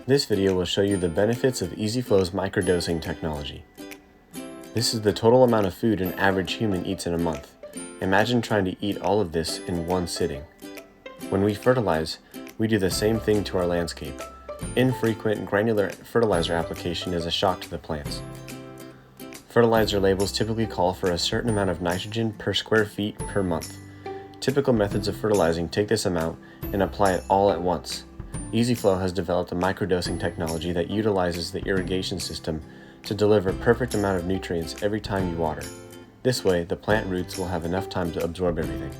This video will show you the benefits of EZ-FLO's microdosing technology. This is the total amount of food an average human eats in a month. Imagine trying to eat all of this in one sitting. When we fertilize, we do the same thing to our landscape. Infrequent granular fertilizer application is a shock to the plants. Fertilizer labels typically call for a certain amount of nitrogen per square feet per month. Typical methods of fertilizing take this amount and apply it all at once. EZ-FLO has developed a microdosing technology that utilizes the irrigation system to deliver a perfect amount of nutrients every time you water. This way, the plant roots will have enough time to absorb everything.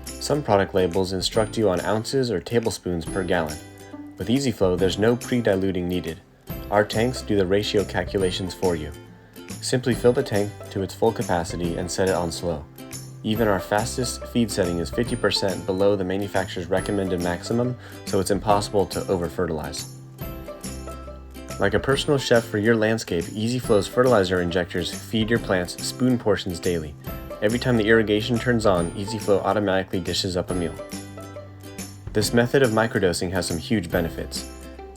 Some product labels instruct you on ounces or tablespoons per gallon. With EZ-FLO, there's no pre-diluting needed. Our tanks do the ratio calculations for you. Simply fill the tank to its full capacity and set it on slow. Even our fastest feed setting is 50% below the manufacturer's recommended maximum, so it's impossible to over-fertilize. Like a personal chef for your landscape, EZ-FLO's fertilizer injectors feed your plants spoon portions daily. Every time the irrigation turns on, EZ-FLO automatically dishes up a meal. This method of microdosing has some huge benefits.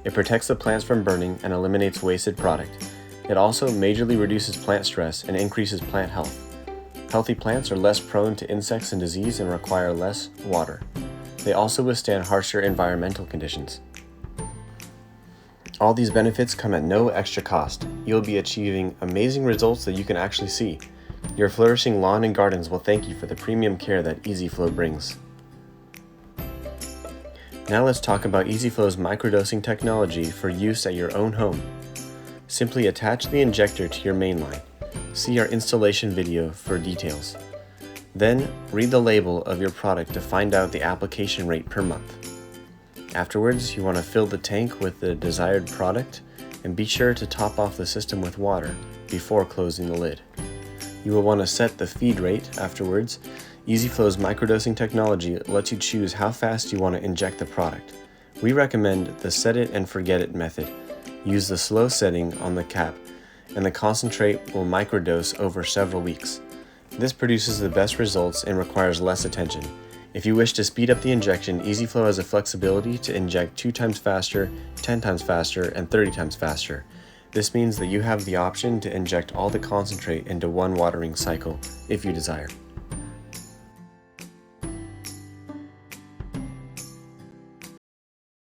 It protects the plants from burning and eliminates wasted product. It also majorly reduces plant stress and increases plant health. Healthy plants are less prone to insects and disease and require less water. They also withstand harsher environmental conditions. All these benefits come at no extra cost. You'll be achieving amazing results that you can actually see. Your flourishing lawn and gardens will thank you for the premium care that EZ-FLO brings. Now let's talk about EZ-FLO's microdosing technology for use at your own home. Simply attach the injector to your main line. See our installation video for details. Then, read the label of your product to find out the application rate per month. Afterwards, you want to fill the tank with the desired product and be sure to top off the system with water before closing the lid. You will want to set the feed rate afterwards. EZ-FLO's microdosing technology lets you choose how fast you want to inject the product. We recommend the set it and forget it method. Use the slow setting on the cap, and the concentrate will microdose over several weeks. This produces the best results and requires less attention. If you wish to speed up the injection, EZ-FLO has the flexibility to inject 2 times faster, 10 times faster, and 30 times faster. This means that you have the option to inject all the concentrate into one watering cycle, if you desire.